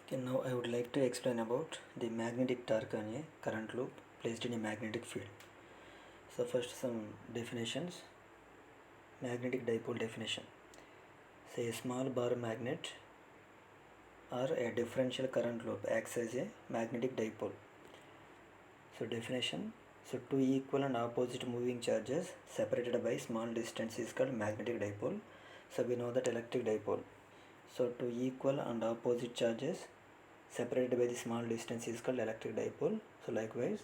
Okay, now I would like to explain about the magnetic torque on a current loop placed in a magnetic field. So first some definitions. Magnetic dipole definition. Say a small bar magnet or a differential current loop acts as a magnetic dipole. So definition. So two equal and opposite moving charges separated by small distance is called magnetic dipole. So we know that electric dipole. So two equal and opposite charges separated by the small distance is called electric dipole. So likewise,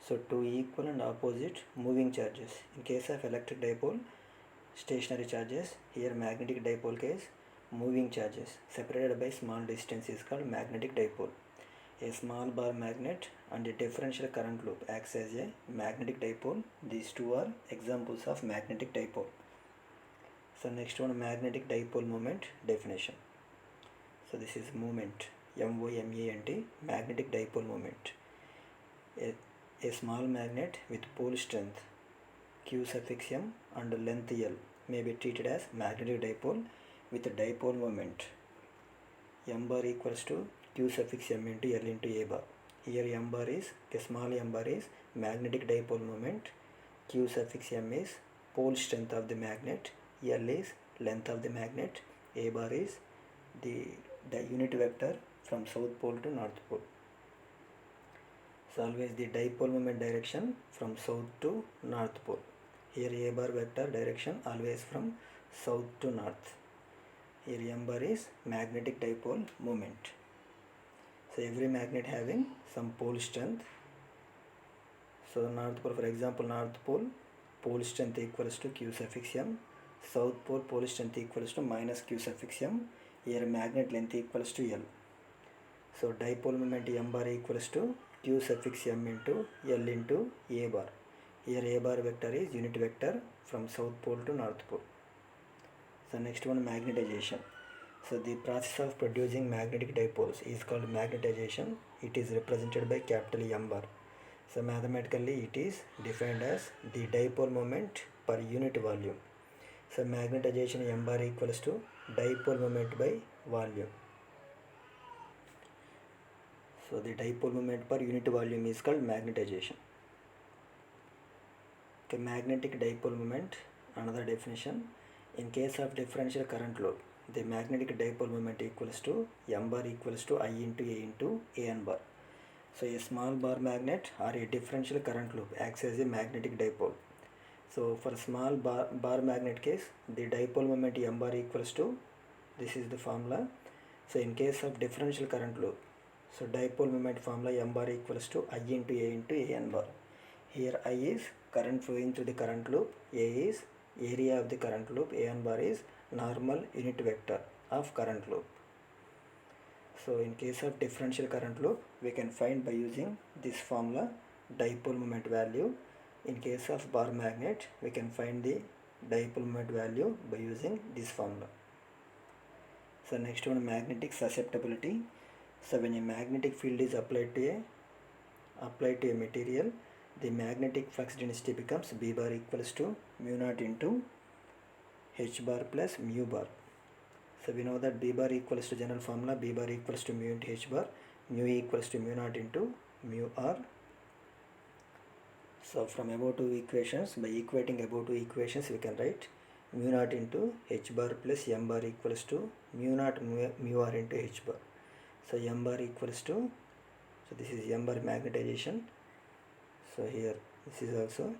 so two equal and opposite moving charges. In case of electric dipole, stationary charges. Here magnetic dipole case, moving charges separated by small distance is called magnetic dipole. A small bar magnet and a differential current loop acts as a magnetic dipole. These two are examples of magnetic dipole. So next one, magnetic dipole moment definition. So this is moment, MOMENT, magnetic dipole moment. A small magnet with pole strength Q suffix M and length L may be treated as magnetic dipole with a dipole moment M bar equals to Q suffix M into L into A bar. Here M bar is, a small m bar is magnetic dipole moment, Q suffix M is pole strength of the magnet, L is length of the magnet, A bar is the unit vector from south pole to north pole. So always the dipole moment direction from south to north pole. Here A bar vector direction always from south to north. Here M bar is magnetic dipole moment. So every magnet having some pole strength. So north pole, for example, north pole strength equals to Q suffix M. South pole strength equals to minus Q suffix M. Here magnet length equals to L. So dipole moment M bar equals to Q suffix M into L into A bar. Here A bar vector is unit vector from south pole to north pole. So next one, magnetization. So the process of producing magnetic dipoles is called magnetization. It is represented by capital M bar. So mathematically it is defined as the dipole moment per unit volume. So magnetization M bar equals to dipole moment by volume. So the dipole moment per unit volume is called magnetization. Okay, magnetic dipole moment, another definition. In case of differential current loop, the magnetic dipole moment equals to M bar equals to I into AN bar. So a small bar magnet or a differential current loop acts as a magnetic dipole. So for small bar magnet case, the dipole moment M bar equals to, this is the formula. So in case of differential current loop, so dipole moment formula M bar equals to I into AN bar. Here I is current flowing through the current loop, A is area of the current loop, AN bar is normal unit vector of current loop. So in case of differential current loop, we can find by using this formula dipole moment value. In case of bar magnet, we can find the dipole moment value by using this formula. So next one, magnetic susceptibility. So when a magnetic field is applied to a material, the magnetic flux density becomes B bar equals to mu naught into H bar plus mu bar. So we know that B bar equals to general formula, B bar equals to mu into H bar, mu equals to mu naught into mu R. So from above two equations, by equating above two equations, we can write mu naught into H bar plus M bar equals to mu naught mu R into H bar. So M bar equals to, so this is M bar magnetization. So here this is also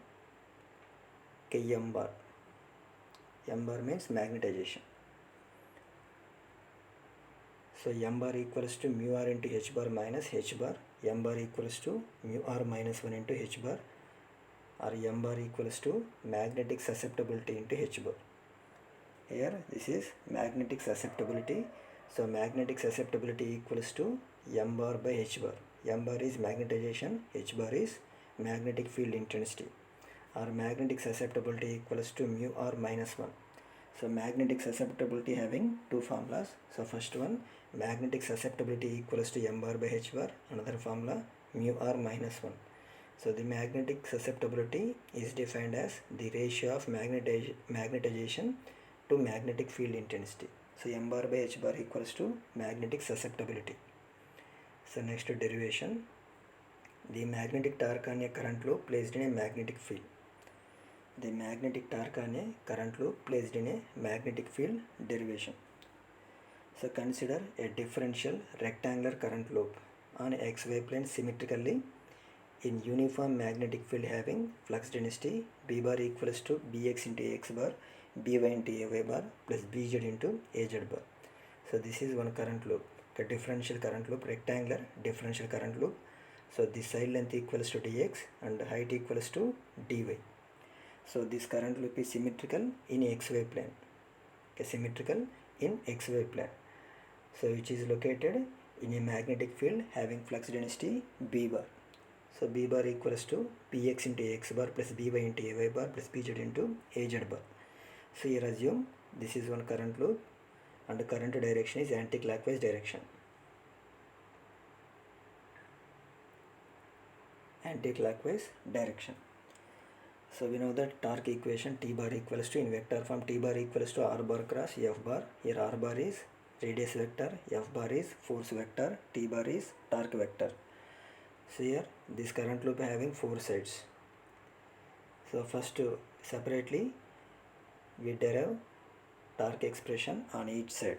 Km bar. M bar means magnetization. So M bar equals to mu R into H bar minus H bar. M bar equals to mu R minus 1 into H bar, or M bar equals to magnetic susceptibility into H bar. Here this is magnetic susceptibility. So magnetic susceptibility equals to M bar by H bar. M bar is magnetization, H bar is magnetic field intensity, or magnetic susceptibility equals to mu R minus 1. So magnetic susceptibility having two formulas. So first one, magnetic susceptibility equals to M bar by H bar, another formula mu R minus 1. So the magnetic susceptibility is defined as the ratio of magnetization to magnetic field intensity. So M bar by H bar equals to magnetic susceptibility. So next derivation, the magnetic torque on a current loop placed in a magnetic field. The magnetic torque on a current loop placed in a magnetic field derivation. So consider a differential rectangular current loop on xy plane symmetrically in uniform magnetic field having flux density B bar equals to Bx into Ax bar, By into Ay bar plus Bz into Az bar. So this is one current loop, a differential current loop, rectangular differential current loop. So this side length equals to dx and height equals to dy. So this current loop is symmetrical in xy plane, symmetrical in xy plane. So which is located in a magnetic field having flux density B bar. So B bar equals to Px into Ax bar plus By into Ay bar plus Bz into Az bar. So here assume this is one current loop and the current direction is anti-clockwise direction. Anti-clockwise direction. So we know that torque equation T bar equals to, in vector form, T bar equals to R bar cross F bar. Here R bar is radius vector, F bar is force vector, T bar is torque vector. So here this current loop having four sides. So first separately we derive torque expression on each side.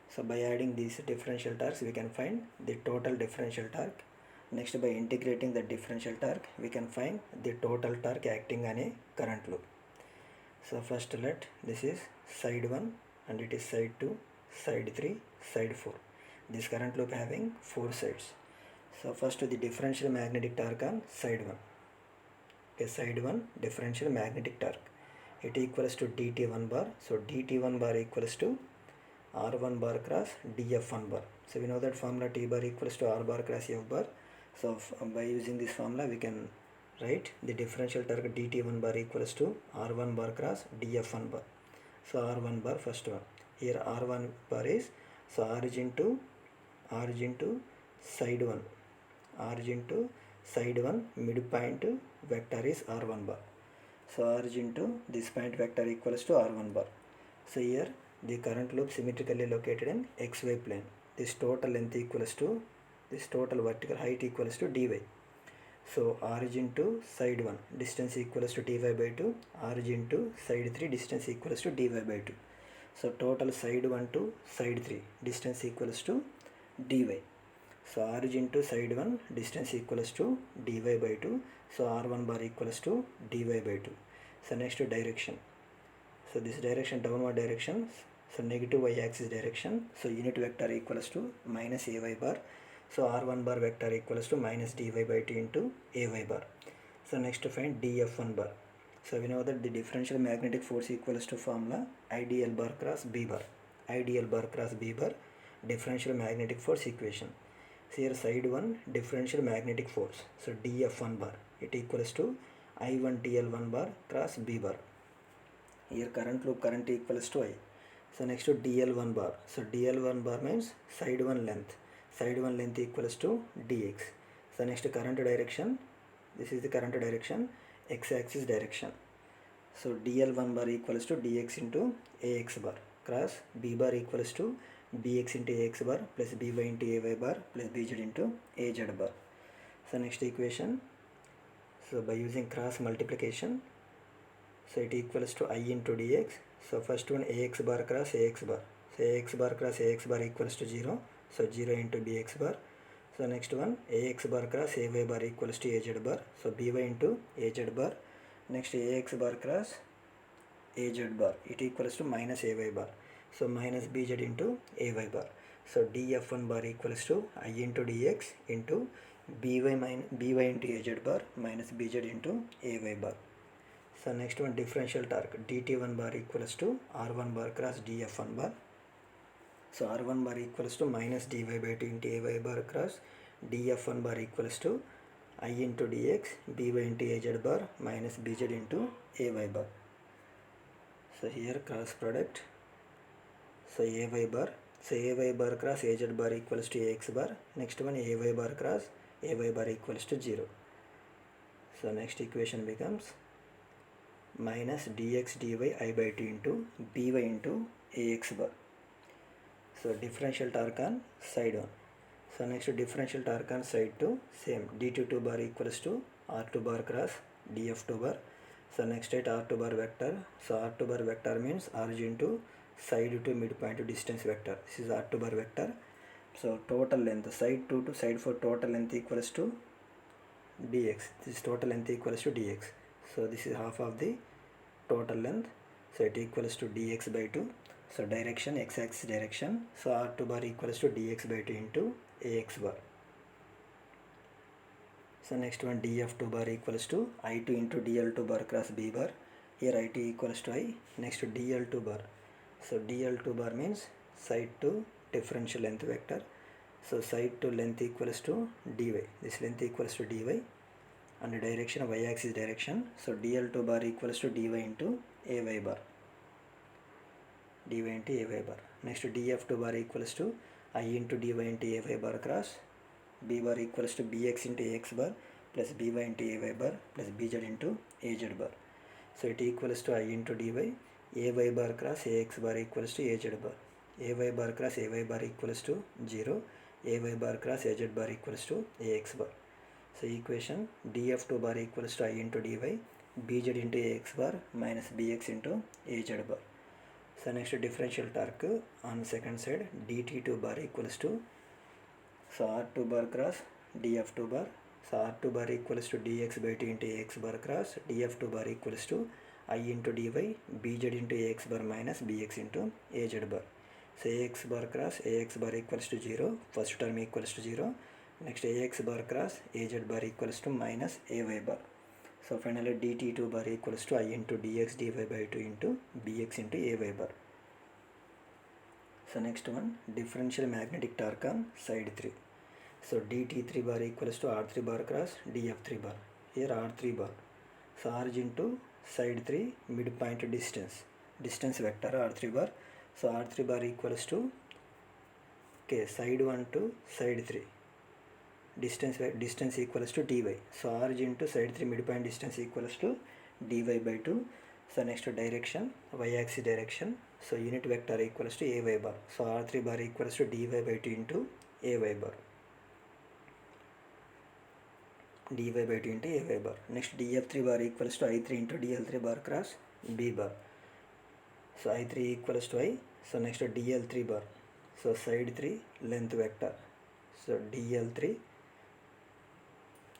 So by adding these differential torques we can find the total differential torque. Next, by integrating the differential torque we can find the total torque acting on a current loop. So first let this is side 1 and it is side 2, side 3, side 4. This current loop having four sides. So first the differential magnetic torque on side 1. Okay, side 1 differential magnetic torque. It equals to dt1 bar. So dt1 bar equals to r1 bar cross df1 bar. So we know that formula T bar equals to r bar cross f bar. So by using this formula we can write the differential torque dt1 bar equals to r1 bar cross df1 bar. So r1 bar first one. Here r1 bar is, so origin to side 1. Origin to side 1 midpoint vector is r1 bar. So origin to this point vector equals to r1 bar. So here the current loop symmetrically located in xy plane. This total length equals to, this total vertical height equals to dy. So origin to side 1 distance equals to dy by 2, origin to side 3 distance equals to dy by 2. So total side 1 to side 3 distance equals to dy. So origin to side 1 distance equals to dy by 2. So r1 bar equals to dy by 2. So next direction. So this direction downward direction, so negative y-axis direction. So unit vector equals to minus ay bar. So r1 bar vector equals to minus dy by 2 into ay bar. So next to find df1 bar. So we know that the differential magnetic force equals to formula IDL bar cross B bar. IDL bar cross B bar, differential magnetic force equation. So here side 1 differential magnetic force. So df1 bar, it equals to I1 TL1 bar cross B bar. Here current loop current equals to I. So next to DL1 bar. So DL1 bar means side 1 length. Side 1 length equals to dx. So next to current direction. This is the current direction, x-axis direction. So DL1 bar equals to dx into Ax bar cross B bar equals to Bx into Ax bar plus By into Ay bar plus Bz into Az bar. So next equation. So by using cross multiplication, so it equals to I into dx. So first one Ax bar cross Ax bar. So Ax bar cross Ax bar equals to 0. So 0 into Bx bar. So next one Ax bar cross Ay bar equals to Az bar. So By into Az bar. Next Ax bar cross Az bar. It equals to minus Ay bar. So minus Bz into Ay bar. So df1 bar equals to I into dx into By into Az bar minus Bz into Ay bar. So next one differential torque dt1 bar equals to r1 bar cross df1 bar. So r1 bar equals to minus dy by 2 into ay bar cross df1 bar equals to I into dx by into az bar minus bz into ay bar. So here cross product. So ay bar. So ay bar cross az bar equals to ax bar. Next one ay bar cross ay bar equals to 0. So next equation becomes minus dx dy I by 2 into by into ax bar. So differential torque on side 1. So next differential torque on side 2, same d22 bar equals to r2 bar cross df2 bar. So next at r2 bar vector, so r2 bar vector means origin to side to midpoint distance vector. This is r2 bar vector. So total length side 2 to side 4 total length equals to dx. This total length equals to dx. So this is half of the total length, so it equals to dx by 2. So direction x-axis direction, so r2 bar equals to dx by 2 into ax bar. So next one df2 bar equals to I2 into dl2 bar cross b bar. Here I2 equals to I. Next to dl2 bar, so dl2 bar means side to differential length vector. So side to length equals to dy, this length equals to dy, and direction y-axis direction, so dl2 bar equals to dy into ay bar, dy into ay bar. Next to df2 bar equals to I into dy into ay bar cross b bar equals to bx into ax bar plus by into ay bar plus bz into az bar. So it equals to I into dy, ay bar cross ax bar equals to az bar, ay bar cross ay bar equals to 0, ay bar cross az bar equals to ax bar. So equation df2 bar equals to I into dy, bz into ax bar minus bx into az bar. So next differential torque on second side dt2 bar equals to, so r2 bar cross df2 bar, so r2 bar equals to dx by 2 into ax bar cross df2 bar equals to I into dy, bz into ax bar minus bx into az bar. So ax bar cross ax bar equals to 0, first term equals to 0. Next ax bar cross az bar equals to minus ay bar. So finally dt2 bar equals to I into dx dy by 2 into bx into ay bar. So next one differential magnetic torque on side 3. So dt3 bar equals to r3 bar cross df3 bar. Here r3 bar, so origin to side 3 midpoint distance vector r3 bar. So r3 bar equals to side 1 to side 3 distance equals to dy. So origin to side 3 midpoint distance equals to dy by 2. So next to direction y-axis direction, so unit vector equals to ay bar. So r3 bar equals to dy by 2 into ay bar, dy by 2 into ay bar. Next df3 bar equals to I3 into dl3 bar cross b bar. So I3 equals to I. So next to dl3 bar, so side 3 length vector, so dl3,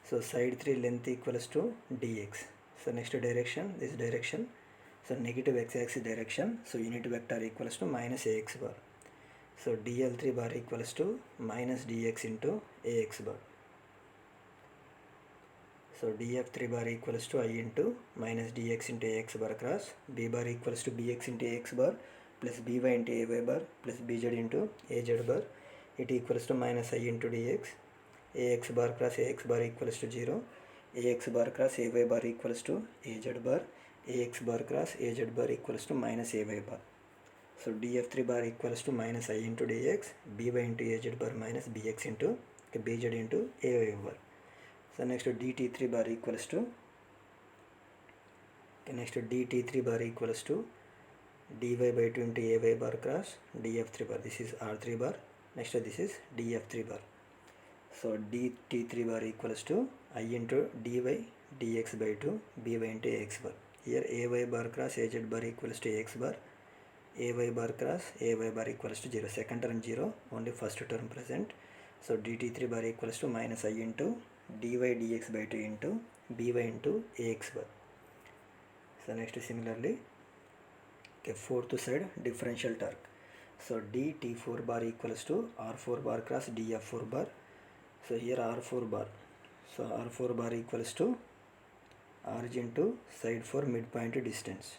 so side 3 length equals to dx. So next to direction, this direction, so negative x-axis direction, so unit vector equals to minus ax bar. So dl3 bar equals to minus dx into ax bar. So df3 bar equals to I into minus dx into ax bar cross b bar equals to bx into ax bar plus by into ay bar plus bz into az bar. It equals to minus I into dx, ax bar cross ax bar equals to 0, ax bar cross ay bar equals to az bar, ax bar cross az bar equals to minus ay bar. So df3 bar equals to minus I into dx, by into az bar minus bx into bz into ay bar. So next to dt3 bar equals to, dt3 bar equals to dy by 2 into ay bar cross df3 bar. This is r3 bar. Next to this is df3 bar. So dt3 bar equals to I into dy dx by 2 by into ax bar. Here ay bar cross az bar equals to ax bar, ay bar cross ay bar equals to 0. Second term 0, only first term present. So dt3 bar equals to minus I into dy dx by 2 into by into ax bar. So next similarly, fourth side differential torque. So dt4 bar equals to r4 bar cross df4 bar. So here r4 bar, so r4 bar equals to origin to side 4 midpoint distance.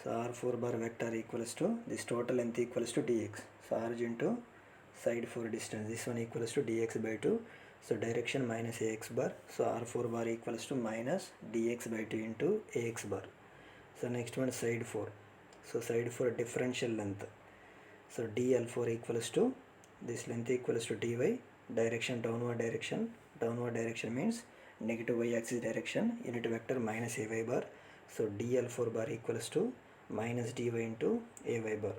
So r4 bar vector equals to this total length equals to dx. So origin to side 4 distance, this one equals to dx by 2. So direction minus ax bar, so r4 bar equals to minus dx by 2 into ax bar. So next one side 4, so side 4 differential length, so dl4 equals to this length equals to dy, direction downward direction means negative y-axis direction, unit vector minus ay bar. So dl4 bar equals to minus dy into ay bar.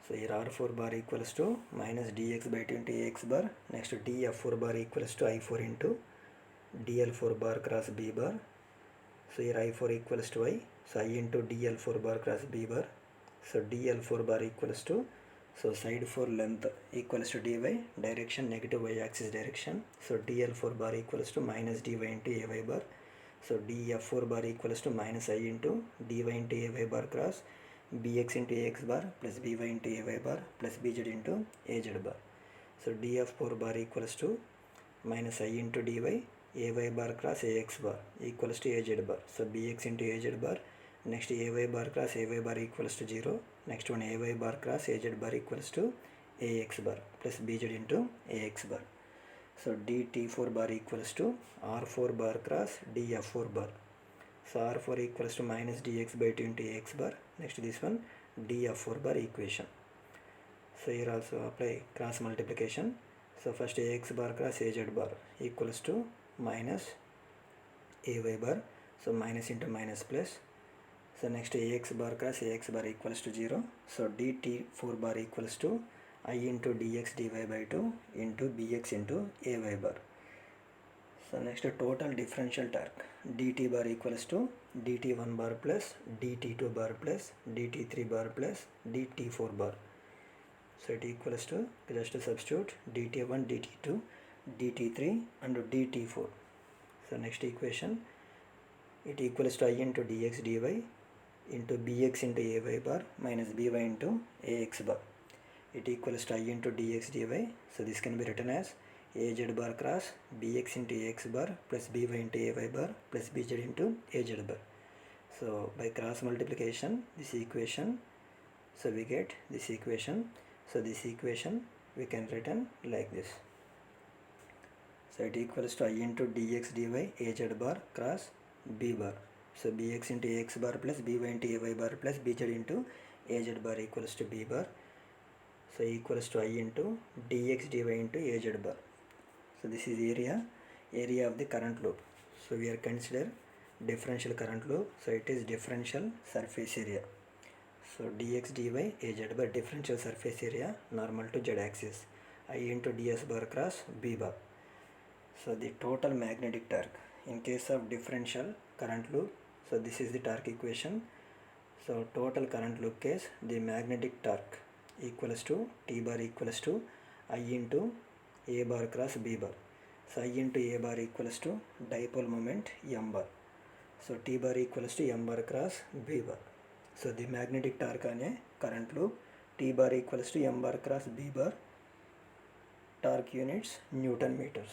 So here R4 bar equals to minus dx by 20 ax bar. Next df4 bar equals to I4 into dl4 bar cross b bar. So here I4 equals to I. So I into dl4 bar cross b bar. So dl4 bar equals to, so side 4 length equals to dy, direction negative y axis direction. So dl4 bar equals to minus dy into ay bar. So df4 bar equals to minus I into dy into ay bar cross bx into ax bar plus by into ay bar plus bz into az bar. So df4 bar equals to minus I into dy ay bar cross ax bar equals to az bar. So bx into az bar. Next ay bar cross ay bar equals to 0. Next one ay bar cross az bar equals to ax bar plus bz into ax bar. So dt4 bar equals to r4 bar cross df4 bar. So r4 equals to minus dx by 20 ax bar. Next this one df4 bar equation. So here also apply cross multiplication. So first ax bar cross az bar equals to minus ay bar. So minus into minus plus. So next ax bar cross ax bar equals to 0. So dt4 bar equals to I into dx dy by 2 into bx into ay bar. So next total differential torque dt bar equals to dt1 bar plus dt2 bar plus dt3 bar plus dt4 bar. So it equals to, just to substitute dt1, dt2, dt3 and dt4. So next equation, it equals to I into dx dy into bx into ay bar minus by into ax bar. It equals to I into dx dy. So this can be written as az bar cross bx into ax bar plus by into ay bar plus bz into az bar. So by cross multiplication, this equation, so we get this equation. So this equation we can written like this. So it equals to I into dx dy az bar cross b bar. So bx into ax bar plus by into ay bar plus bz into az bar equals to b bar. So equals to I into dx dy into az bar. So this is area of the current loop. So we are consider differential current loop. So it is differential surface area. So dx dy az bar differential surface area normal to z axis. I into ds bar cross b bar. So the total magnetic torque in case of differential current loop. So this is the torque equation. So total current loop case, the magnetic torque equals to T bar equals to I into A bar cross B bar. So I into A bar equals to dipole moment M bar. So T bar equals to M bar cross B bar. So the magnetic torque on a current loop, T bar equals to M bar cross B bar. Torque units Newton meters.